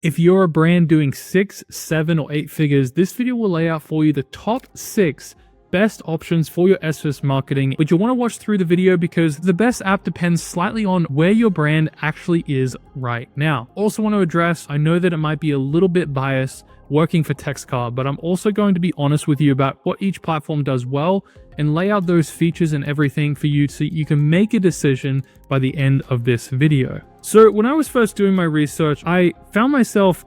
If you're a brand doing 6, 7, or 8 figures, this video will lay out for you the top 6 best options for your SMS marketing, but you'll want to watch through the video because the best app depends slightly on where your brand actually is right now. Also want to address, I know that it might be a little bit biased working for TxtCart, but I'm also going to be honest with you about what each platform does well and lay out those features and everything for you so you can make a decision by the end of this video. So when I was first doing my research, I found myself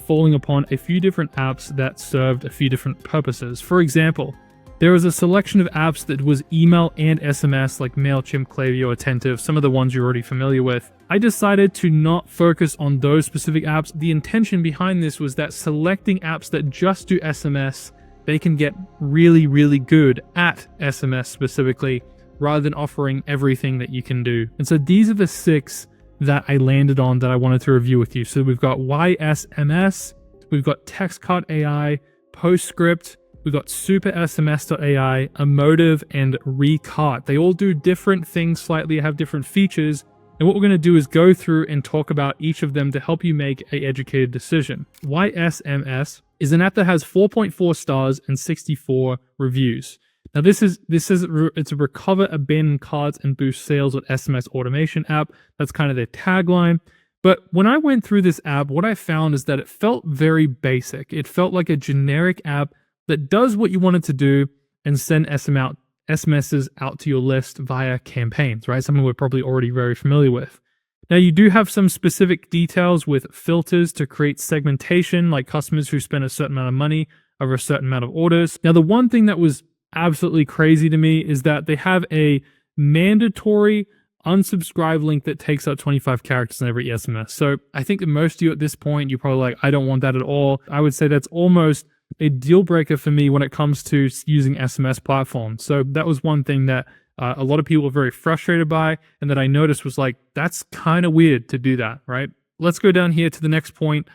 falling upon a few different apps that served a few different purposes. For example, there was a selection of apps that was email and SMS like MailChimp, Klaviyo, Attentive, some of the ones you're already familiar with. I decided to not focus on those specific apps. The intention behind this was that selecting apps that just do SMS, they can get really, really good at SMS specifically, rather than offering everything that you can do. And so these are the 6 that I landed on that I wanted to review with you. So we've got YSMS, we've got TxtCart AI, PostScript, we've got SuperSMS.AI, Emotive, and Recart. They all do different things slightly, have different features. And what we're going to do is go through and talk about each of them to help you make an educated decision. YSMS is an app that has 4.4 stars and 64 reviews. Now it's a recover abandoned cards and boost sales with SMS automation app. That's kind of their tagline. But when I went through this app, what I found is that it felt very basic. It felt like a generic app that does what you want it to do and send SMSs out to your list via campaigns, right? Something we're probably already very familiar with. Now, you do have some specific details with filters to create segmentation, like customers who spend a certain amount of money over a certain amount of orders. Now, the one thing that was absolutely crazy to me is that they have a mandatory unsubscribe link that takes up 25 characters in every SMS. So I think that most of you at this point, you're probably like, I don't want that at all. I would say that's almost a deal breaker for me when it comes to using SMS platforms. So that was one thing that a lot of people were very frustrated by, and that I noticed was like, that's kind of weird to do that, right? Let's go down here to the next point.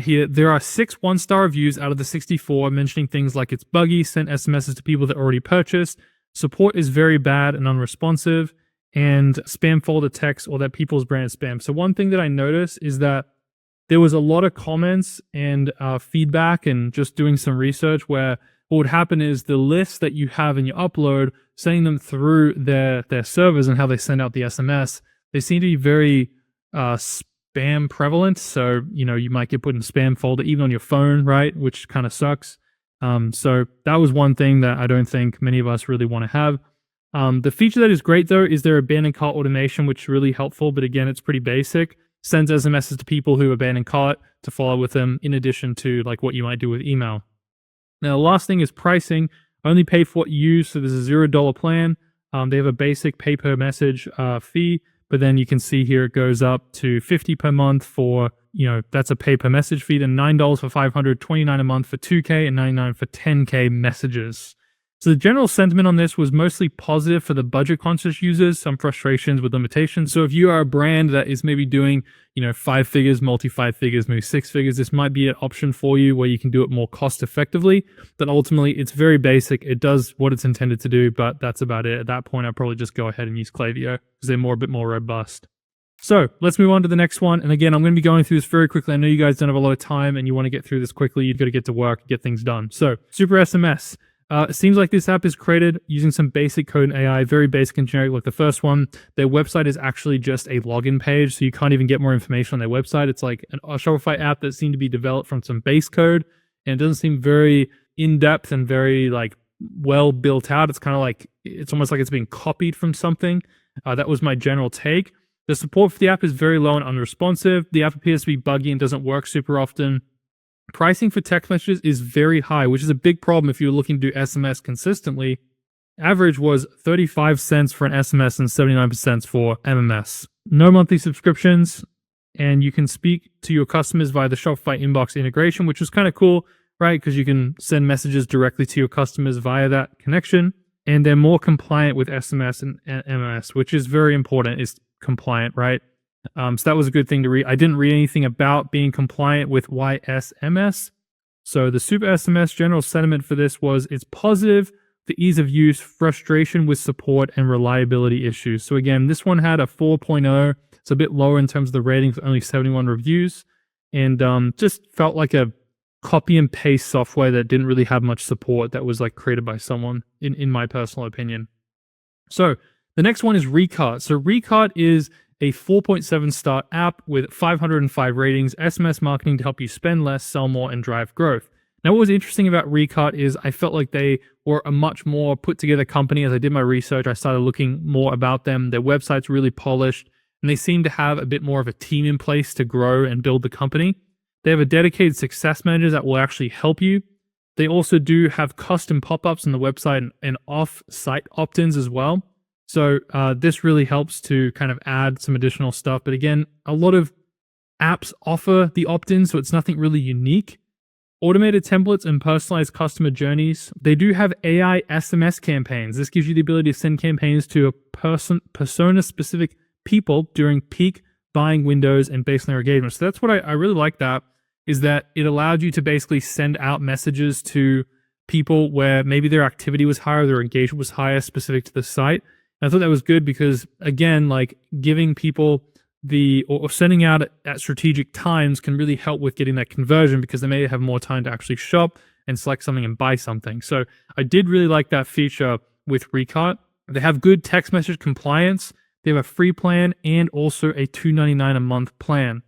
Here, there are 6 1-star reviews out of the 64 mentioning things like it's buggy, sent SMSs to people that already purchased, support is very bad and unresponsive, and spam folder text or that people's brand is spam. So one thing that I noticed is that there was a lot of comments and feedback and just doing some research where what would happen is the lists that you have in your upload, sending them through their servers and how they send out the SMS, they seem to be very spam prevalent. So, you might get put in a spam folder even on your phone, right? Which kind of sucks. So that was one thing that I don't think many of us really want to have. The feature that is great though is their abandoned cart automation, which is really helpful. But again, it's pretty basic. Sends SMSs to people who abandon cart to follow with them in addition to like what you might do with email. Now, the last thing is pricing. Only pay for what you use. So there's a $0 plan. They have a basic pay per message fee, but then you can see here it goes up to $50 per month for, that's a pay per message fee, then $9 for 500, $29 a month for 2K, and $99 for 10K messages. So the general sentiment on this was mostly positive for the budget-conscious users, some frustrations with limitations. So if you are a brand that is maybe doing, 5 figures, multi-5 figures, maybe 6 figures, this might be an option for you where you can do it more cost-effectively. But ultimately, it's very basic. It does what it's intended to do, but that's about it. At that point, I'd probably just go ahead and use Klaviyo because they're a bit more robust. So let's move on to the next one. And again, I'm going to be going through this very quickly. I know you guys don't have a lot of time and you want to get through this quickly. You've got to get to work, get things done. So SuperSMS. It seems like this app is created using some basic code and AI, very basic and generic like the first one. Their website is actually just a login page, so you can't even get more information on their website. It's like a Shopify app that seemed to be developed from some base code, and it doesn't seem very in-depth and very like well built out. It's kind of like, it's almost like it's being copied from something. That was my general take. The support for the app is very low and unresponsive. The app appears to be buggy and doesn't work super often. Pricing for text messages is very high, which is a big problem if you're looking to do SMS consistently. Average was 35 cents for an SMS and 79 cents for MMS. No monthly subscriptions, and you can speak to your customers via the Shopify inbox integration, which was kind of cool, right? Because you can send messages directly to your customers via that connection, and they're more compliant with SMS and MMS, which is very important, is compliant, right? So that was a good thing to read. I didn't read anything about being compliant with YSMS. So the SuperSMS general sentiment for this was it's positive, the ease of use, frustration with support, and reliability issues. So again, this one had a 4.0. It's a bit lower in terms of the rating, with only 71 reviews. and just felt like a copy and paste software that didn't really have much support, that was like created by someone, in my personal opinion. So the next one is Recart. So Recart is a 4.7 star app with 505 ratings, SMS marketing to help you spend less, sell more, and drive growth. Now, what was interesting about Recart is I felt like they were a much more put together company. As I did my research, I started looking more about them. Their website's really polished, and they seem to have a bit more of a team in place to grow and build the company. They have a dedicated success manager that will actually help you. They also do have custom pop-ups on the website and off-site opt-ins as well. So this really helps to kind of add some additional stuff. But again, a lot of apps offer the opt-in, so it's nothing really unique. Automated templates and personalized customer journeys. They do have AI SMS campaigns. This gives you the ability to send campaigns to a persona-specific people during peak buying windows and based on their engagement. So that's what I really like, that is that it allowed you to basically send out messages to people where maybe their activity was higher, their engagement was higher specific to the site. And I thought that was good because, again, like giving people or sending out at strategic times can really help with getting that conversion, because they may have more time to actually shop and select something and buy something. So I did really like that feature with Recart. They have good text message compliance. They have a free plan and also a $2.99 a month plan.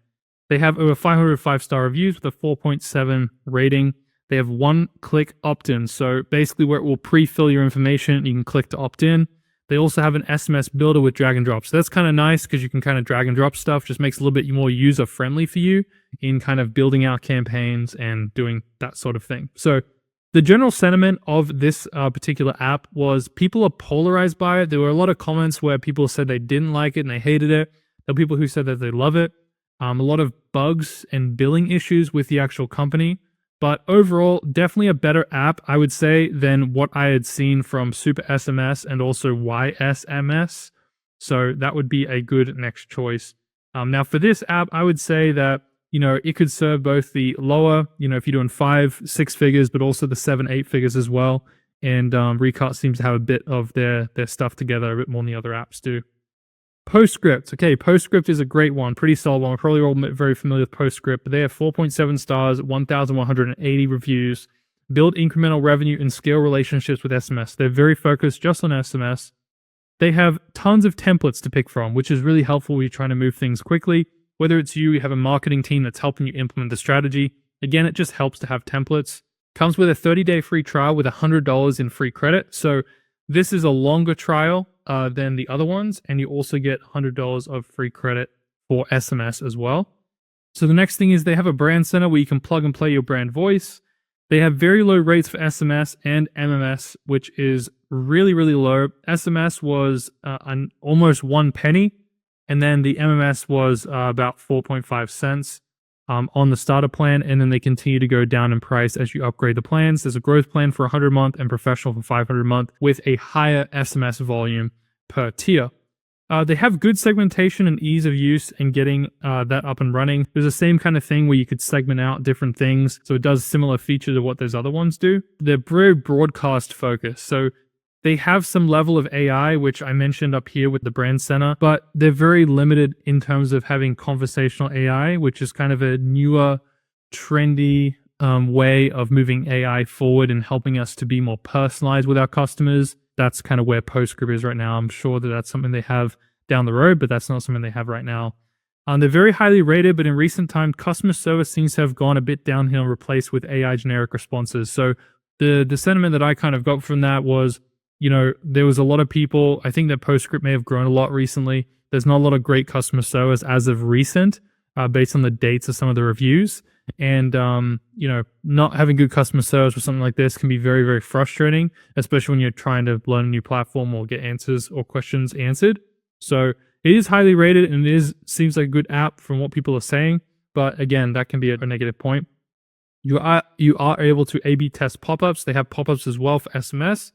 They have over 500 5-star reviews with a 4.7 rating. They have one-click opt-in, so basically where it will pre-fill your information, you can click to opt in. They also have an SMS builder with drag and drop. So that's kind of nice because you can kind of drag and drop stuff. Just makes it a little bit more user-friendly for you in kind of building out campaigns and doing that sort of thing. So the general sentiment of this particular app was people are polarized by it. There were a lot of comments where people said they didn't like it and they hated it. There were people who said that they love it. A lot of bugs and billing issues with the actual company. But overall, definitely a better app, I would say, than what I had seen from SuperSMS and also YSMS. So that would be a good next choice. Now for this app, I would say that, it could serve both the lower, if you're doing 5-6 figures, but also the 7-8 figures as well. And Recart seems to have a bit of their stuff together, a bit more than the other apps do. PostScript. Okay, PostScript is a great one, pretty solid one. We're probably all very familiar with PostScript, but they have 4.7 stars, 1,180 reviews, build incremental revenue and scale relationships with SMS. They're very focused just on SMS. They have tons of templates to pick from, which is really helpful when you're trying to move things quickly. Whether it's you have a marketing team that's helping you implement the strategy. Again, it just helps to have templates. Comes with a 30-day free trial with $100 in free credit. So this is a longer trial than the other ones, and you also get $100 of free credit for SMS as well. So the next thing is they have a brand center where you can plug and play your brand voice. They have very low rates for SMS and MMS, which is really, really low. SMS was almost 1 penny, and then the MMS was about 4.5 cents on the starter plan, and then they continue to go down in price as you upgrade the plans. There's a growth plan for 100 a month and professional for 500 a month with a higher SMS volume per tier. They have good segmentation and ease of use and getting that up and running. There's the same kind of thing where you could segment out different things, so it does similar feature to what those other ones do. They're very broadcast focused, so they have some level of AI, which I mentioned up here with the brand center, but they're very limited in terms of having conversational AI, which is kind of a newer, trendy way of moving AI forward and helping us to be more personalized with our customers. That's kind of where PostScript is right now. I'm sure that that's something they have down the road, but that's not something they have right now. They're very highly rated, but in recent time, customer service seems to have gone a bit downhill and replaced with AI generic responses. So the sentiment that I kind of got from that was, there was a lot of people, I think that PostScript may have grown a lot recently. There's not a lot of great customer service as of recent, based on the dates of some of the reviews. And, not having good customer service with something like this can be very, very frustrating, especially when you're trying to learn a new platform or get answers or questions answered. So it is highly rated and seems like a good app from what people are saying. But again, that can be a negative point. You are able to A/B test pop-ups. They have pop-ups as well for SMS.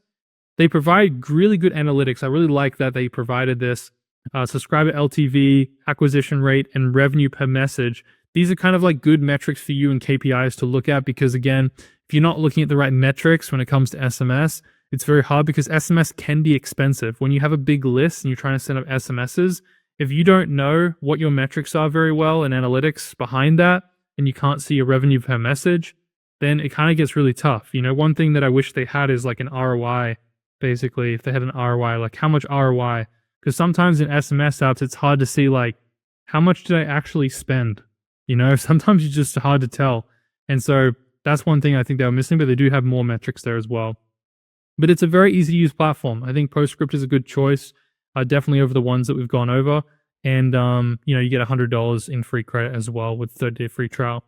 They provide really good analytics. I really like that they provided this. Subscriber LTV, acquisition rate, and revenue per message. These are kind of like good metrics for you and KPIs to look at, because again, if you're not looking at the right metrics when it comes to SMS, it's very hard because SMS can be expensive. When you have a big list and you're trying to send up SMSs, if you don't know what your metrics are very well and analytics behind that, and you can't see your revenue per message, then it kind of gets really tough. One thing that I wish they had is like an ROI, basically, if they had an ROI, like how much ROI, because sometimes in SMS apps, it's hard to see like, how much did I actually spend? Sometimes it's just hard to tell. And so that's one thing I think they were missing, but they do have more metrics there as well. But it's a very easy to use platform. I think PostScript is a good choice, definitely over the ones that we've gone over. And, you get $100 in free credit as well with 30-day free trial.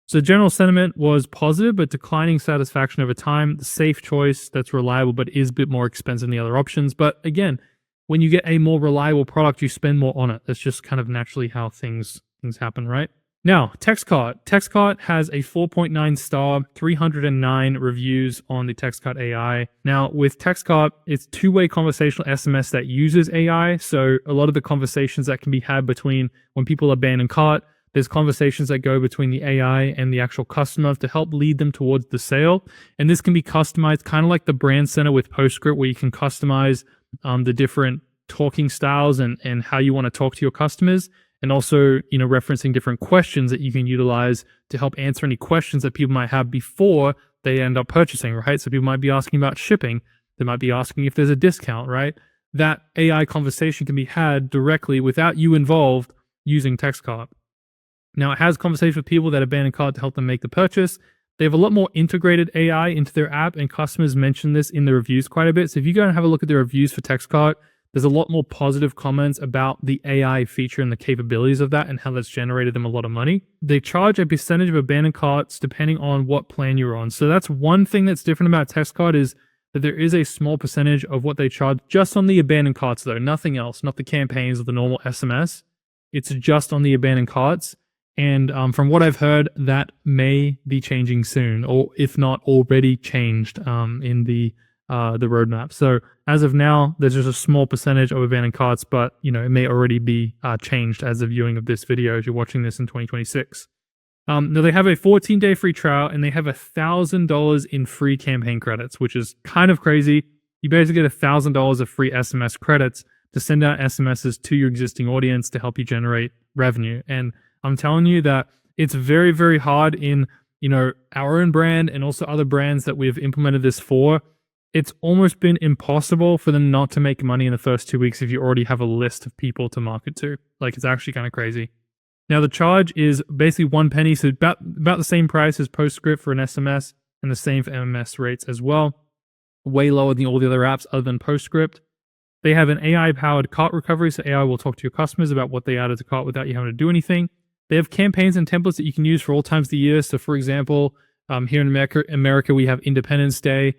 So general sentiment was positive, but declining satisfaction over time. The safe choice that's reliable, but is a bit more expensive than the other options. But again, when you get a more reliable product, you spend more on it. That's just kind of naturally how things happen, right? Now, TxtCart. TxtCart has a 4.9 star, 309 reviews on the TxtCart AI. Now, with TxtCart, it's two-way conversational SMS that uses AI. So a lot of the conversations that can be had between when people abandon cart, there's conversations that go between the AI and the actual customer to help lead them towards the sale. And this can be customized, kind of like the brand center with PostScript, where you can customize the different talking styles and how you want to talk to your customers. And also, referencing different questions that you can utilize to help answer any questions that people might have before they end up purchasing, right? So people might be asking about shipping. They might be asking if there's a discount, right? That AI conversation can be had directly without you involved using TxtCart. Now, it has conversation with people that abandon cart to help them make the purchase. They have a lot more integrated AI into their app, and customers mention this in the reviews quite a bit. So if you go and have a look at the reviews for TxtCart, there's a lot more positive comments about the AI feature and the capabilities of that and how that's generated them a lot of money. They charge a percentage of abandoned carts depending on what plan you're on. So that's one thing that's different about TxtCart, is that there is a small percentage of what they charge just on the abandoned carts though, nothing else, not the campaigns or the normal SMS. It's just on the abandoned carts. And from what I've heard, that may be changing soon, or if not already changed in the roadmap. So as of now, there's just a small percentage of abandoned carts, but it may already be changed as of viewing of this video if you're watching this in 2026. Now they have a 14-day free trial, and they have $1,000 in free campaign credits, which is kind of crazy. You basically get $1,000 of free SMS credits to send out SMSs to your existing audience to help you generate revenue. And I'm telling you that it's very, very hard in, our own brand and also other brands that we've implemented this for. It's almost been impossible for them not to make money in the first 2 weeks if you already have a list of people to market to. Like, it's actually kind of crazy. Now, the charge is basically 1 penny, so about the same price as PostScript for an SMS, and the same for MMS rates as well. Way lower than all the other apps other than PostScript. They have an AI-powered cart recovery, so AI will talk to your customers about what they added to cart without you having to do anything. They have campaigns and templates that you can use for all times of the year. So, for example, here in America, we have Independence Day,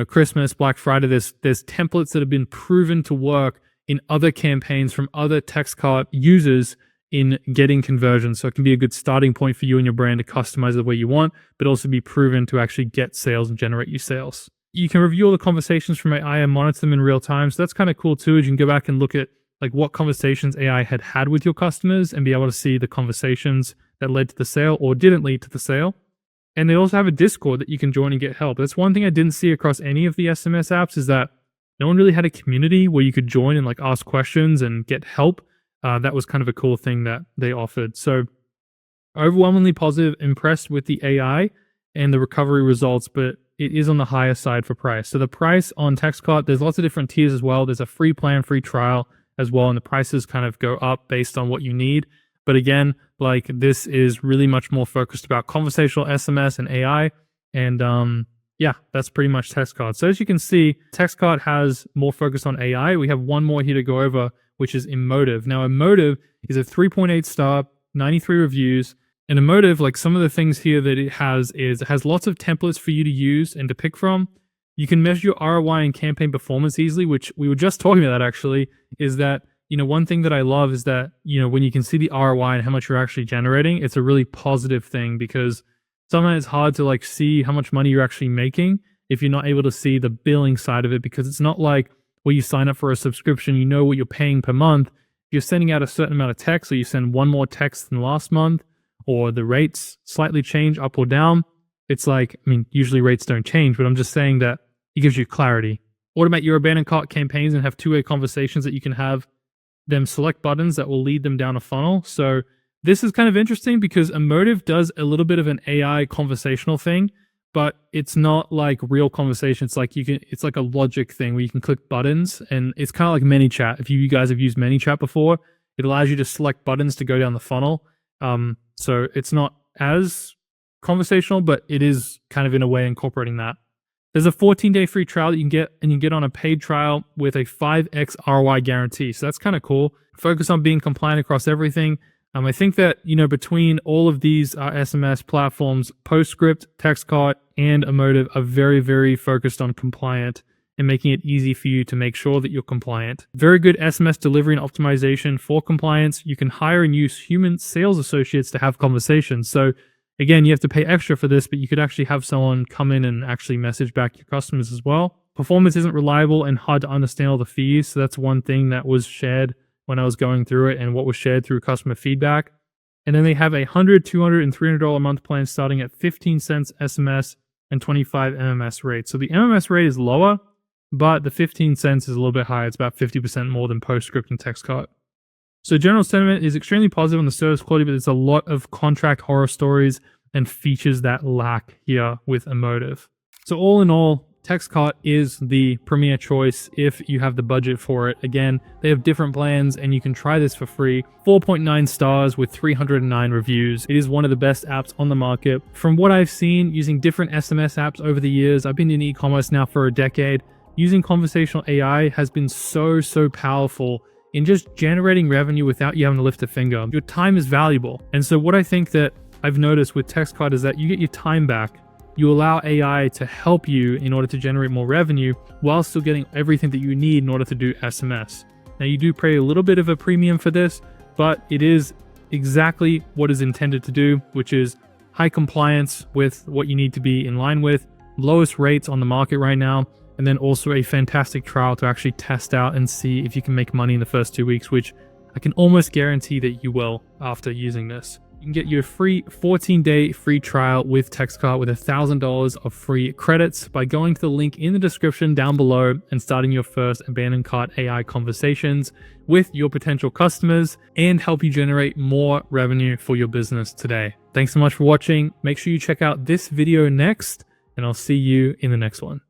Christmas, Black Friday. There's templates that have been proven to work in other campaigns from other TxtCart users in getting conversions. So it can be a good starting point for you and your brand to customize it the way you want, but also be proven to actually get sales and generate you sales. You can review all the conversations from AI and monitor them in real time. So that's kind of cool too. You can go back and look at like what conversations AI had with your customers and be able to see the conversations that led to the sale or didn't lead to the sale. And they also have a Discord that you can join and get help. That's one thing I didn't see across any of the SMS apps, is that no one really had a community where you could join and like ask questions and get help. That was kind of a cool thing that they offered. So overwhelmingly positive, impressed with the AI and the recovery results, but it is on the higher side for price. So the price on TxtCart, there's lots of different tiers as well. There's a free plan, free trial as well, and the prices kind of go up based on what you need. But again, like, this is really much more focused about conversational SMS and AI. And yeah, that's pretty much TxtCart. So as you can see, TxtCart has more focus on AI. We have one more here to go over, which is Emotive. Now, Emotive is a 3.8 star, 93 reviews. And Emotive, like, some of the things here that it has is it has lots of templates for you to use and to pick from. You can measure your ROI and campaign performance easily, which we were just talking about that actually, is that, one thing that I love is that, when you can see the ROI and how much you're actually generating, it's a really positive thing, because sometimes it's hard to like see how much money you're actually making if you're not able to see the billing side of it, because it's not like where you sign up for a subscription, you know what you're paying per month. If you're sending out a certain amount of text, or you send one more text than last month, or the rates slightly change up or down, it's like, usually rates don't change, but I'm just saying that it gives you clarity. Automate your abandoned cart campaigns and have two-way conversations that you can have them select buttons that will lead them down a funnel. So This is kind of interesting because Emotive does a little bit of an AI conversational thing, but it's not like real conversation. It's like it's like a logic thing where you can click buttons, and it's kind of like ManyChat. If you guys have used ManyChat before, it allows you to select buttons to go down the funnel. So it's not as conversational, but it is kind of in a way incorporating that. There's a 14-day free trial that you can get, and you get on a paid trial with a 5x ROI guarantee. So that's kind of cool. Focus on being compliant across everything. I think that, between all of these SMS platforms, PostScript, TxtCart, and Emotive are very, very focused on compliant and making it easy for you to make sure that you're compliant. Very good SMS delivery and optimization for compliance. You can hire and use human sales associates to have conversations. So again, you have to pay extra for this, but you could actually have someone come in and actually message back your customers as well. Performance isn't reliable and hard to understand all the fees. So that's one thing that was shared when I was going through it and what was shared through customer feedback. And then they have a $100, $200, and $300 a month plan starting at 15 cents SMS and 25 MMS rate. So the MMS rate is lower, but the 15 cents is a little bit higher. It's about 50% more than PostScript and TxtCart. So general sentiment is extremely positive on the service quality, but there's a lot of contract horror stories and features that lack here with Emotive. So all in all, TxtCart is the premier choice if you have the budget for it. Again, they have different plans and you can try this for free. 4.9 stars with 309 reviews. It is one of the best apps on the market. From what I've seen using different SMS apps over the years, I've been in e-commerce now for a decade. Using conversational AI has been so powerful in just generating revenue without you having to lift a finger. Your time is valuable. And so what I think that I've noticed with TxtCart is that you get your time back. You allow AI to help you in order to generate more revenue while still getting everything that you need in order to do SMS. Now you do pay a little bit of a premium for this, but it is exactly what is intended to do, which is high compliance with what you need to be in line with, lowest rates on the market right now, and then also a fantastic trial to actually test out and see if you can make money in the first 2 weeks, which I can almost guarantee that you will after using this. You can get your free 14-day free trial with TxtCart with $1,000 of free credits by going to the link in the description down below and starting your first abandoned cart AI conversations with your potential customers and help you generate more revenue for your business today. Thanks so much for watching. Make sure you check out this video next, and I'll see you in the next one.